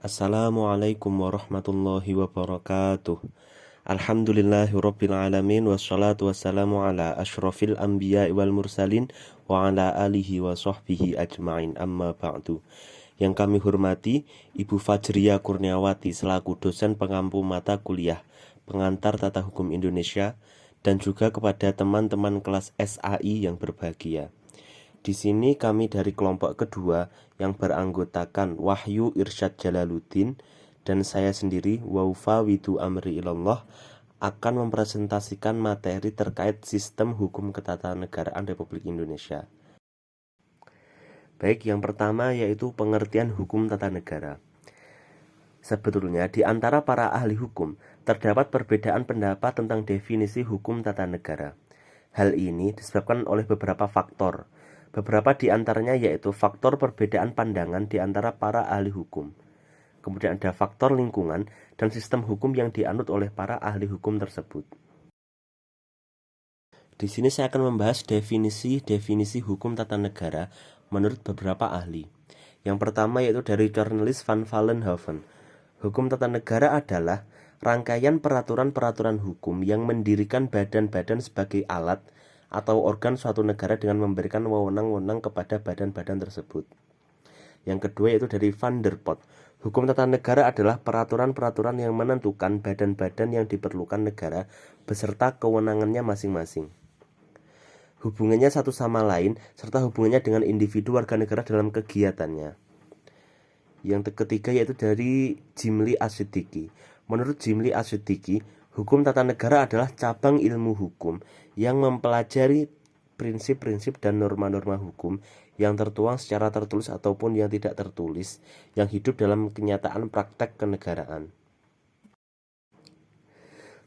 Assalamualaikum warahmatullahi wabarakatuh. Alhamdulillahirabbil alamin wassalatu wassalamu ala asyrafil anbiya'i wal mursalin wa ala alihi wa sahbihi ajmain, amma ba'du. Yang kami hormati Ibu Fajriya Kurniawati selaku dosen pengampu mata kuliah Pengantar Tata Hukum Indonesia, dan juga kepada teman-teman kelas SAI yang berbahagia. Di sini kami dari kelompok kedua yang beranggotakan Wahyu Irsyad Jalaluddin dan saya sendiri Waufa Widu Amri Ilallah akan mempresentasikan materi terkait sistem hukum ketatanegaraan Republik Indonesia. Baik, yang pertama yaitu pengertian hukum tata negara. Sebetulnya di antara para ahli hukum terdapat perbedaan pendapat tentang definisi hukum tata negara. Hal ini disebabkan oleh beberapa faktor. Beberapa di antaranya yaitu faktor perbedaan pandangan di antara para ahli hukum. Kemudian ada faktor lingkungan dan sistem hukum yang dianut oleh para ahli hukum tersebut. Di sini saya akan membahas definisi hukum tata negara menurut beberapa ahli. Yang pertama yaitu dari Cornelis van Vollenhoven. Hukum tata negara adalah rangkaian peraturan-peraturan hukum yang mendirikan badan-badan sebagai alat atau organ suatu negara dengan memberikan wewenang-wewenang kepada badan-badan tersebut. Yang kedua yaitu dari Van der Pot. Hukum tata negara adalah peraturan-peraturan yang menentukan badan-badan yang diperlukan negara beserta kewenangannya masing-masing, hubungannya satu sama lain, serta hubungannya dengan individu warga negara dalam kegiatannya. Yang ketiga yaitu dari Jimli As-Siddiqi. Menurut Jimli As-Siddiqi, hukum tata negara adalah cabang ilmu hukum yang mempelajari prinsip-prinsip dan norma-norma hukum yang tertuang secara tertulis ataupun yang tidak tertulis, yang hidup dalam kenyataan praktek kenegaraan.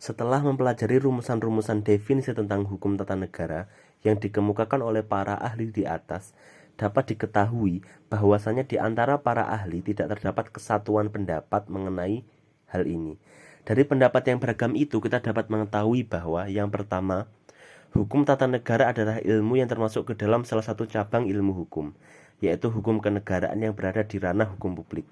Setelah mempelajari rumusan-rumusan definisi tentang hukum tata negara yang dikemukakan oleh para ahli di atas, dapat diketahui bahwasanya di antara para ahli tidak terdapat kesatuan pendapat mengenai hal ini. Dari pendapat yang beragam itu kita dapat mengetahui bahwa yang pertama, hukum tata negara adalah ilmu yang termasuk ke dalam salah satu cabang ilmu hukum, yaitu hukum kenegaraan yang berada di ranah hukum publik.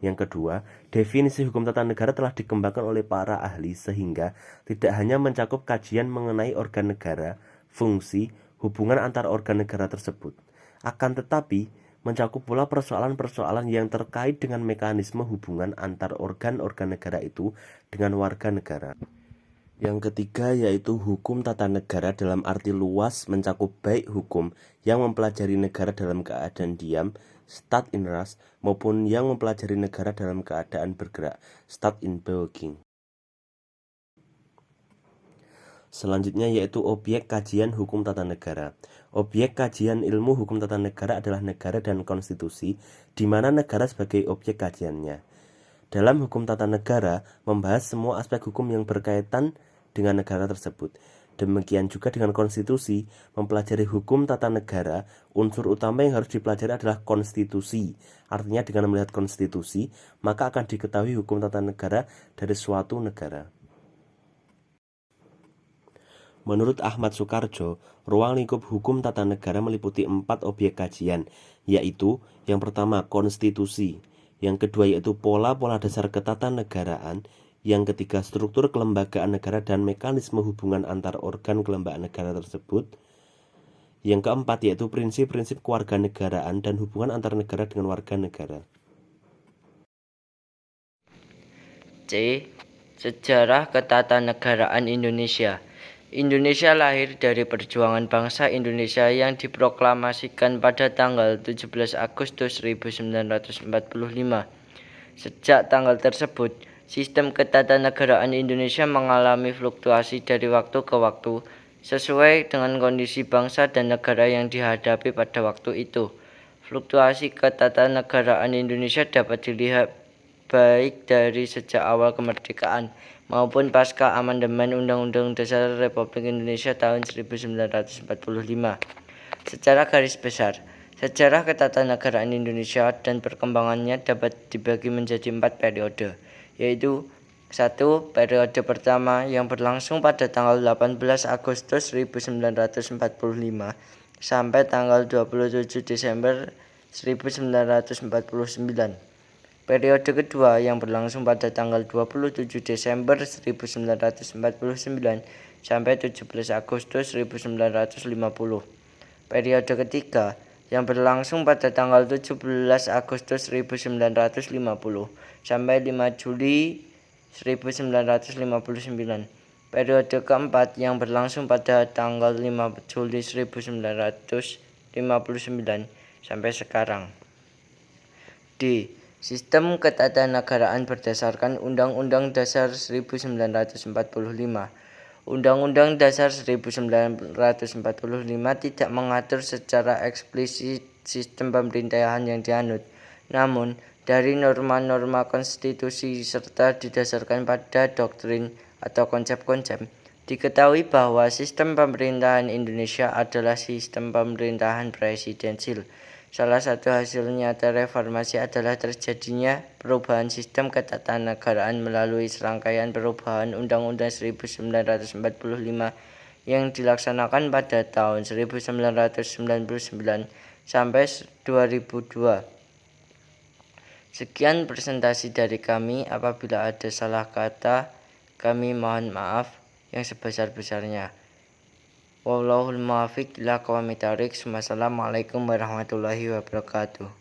Yang kedua, definisi hukum tata negara telah dikembangkan oleh para ahli sehingga tidak hanya mencakup kajian mengenai organ negara, fungsi, hubungan antar organ negara tersebut, akan tetapi mencakup pula persoalan-persoalan yang terkait dengan mekanisme hubungan antar organ-organ negara itu dengan warga negara. Yang ketiga yaitu hukum tata negara dalam arti luas mencakup baik hukum yang mempelajari negara dalam keadaan diam, state in rest, maupun yang mempelajari negara dalam keadaan bergerak, state in bewegung. Selanjutnya yaitu objek kajian hukum tata negara. Objek kajian ilmu hukum tata negara adalah negara dan konstitusi, di mana negara sebagai objek kajiannya. Dalam hukum tata negara membahas semua aspek hukum yang berkaitan dengan negara tersebut. Demikian juga dengan konstitusi, mempelajari hukum tata negara, unsur utama yang harus dipelajari adalah konstitusi. Artinya dengan melihat konstitusi, maka akan diketahui hukum tata negara dari suatu negara. Menurut Ahmad Soekarjo, ruang lingkup hukum tata negara meliputi 4 objek kajian, yaitu yang pertama konstitusi, yang kedua yaitu pola-pola dasar ketatanegaraan, yang ketiga struktur kelembagaan negara dan mekanisme hubungan antar organ kelembagaan negara tersebut, yang keempat yaitu prinsip-prinsip kewarganegaraan dan hubungan antar negara dengan warga negara. C. Sejarah Ketatanegaraan Indonesia. Indonesia lahir dari perjuangan bangsa Indonesia yang diproklamasikan pada tanggal 17 Agustus 1945. Sejak tanggal tersebut, sistem ketatanegaraan Indonesia mengalami fluktuasi dari waktu ke waktu sesuai dengan kondisi bangsa dan negara yang dihadapi pada waktu itu. Fluktuasi ketatanegaraan Indonesia dapat dilihat baik dari sejak awal kemerdekaan maupun pasca amandemen Undang-Undang Dasar Republik Indonesia tahun 1945. Secara garis besar, sejarah ketatanegaraan Indonesia dan perkembangannya dapat dibagi menjadi 4 periode, yaitu 1. Periode pertama yang berlangsung pada tanggal 18 Agustus 1945 sampai tanggal 27 Desember 1949. Periode kedua yang berlangsung pada tanggal 27 Desember 1949 sampai 17 Agustus 1950. Periode ketiga yang berlangsung pada tanggal 17 Agustus 1950 sampai 5 Juli 1959. Periode keempat yang berlangsung pada tanggal 5 Juli 1959 sampai sekarang. D. Sistem ketatanegaraan berdasarkan Undang-Undang Dasar 1945. Undang-Undang Dasar 1945 tidak mengatur secara eksplisit sistem pemerintahan yang dianut. Namun, dari norma-norma konstitusi serta didasarkan pada doktrin atau konsep-konsep, diketahui bahwa sistem pemerintahan Indonesia adalah sistem pemerintahan presidensil. Salah satu hasil nyata reformasi adalah terjadinya perubahan sistem ketatanegaraan melalui serangkaian perubahan Undang-Undang 1945 yang dilaksanakan pada tahun 1999 sampai 2002. Sekian presentasi dari kami. Apabila ada salah kata, kami mohon maaf yang sebesar-besarnya. Wallahul muwaffiq ila aqwamit thoriq. Wassalamualaikum warahmatullahi wabarakatuh.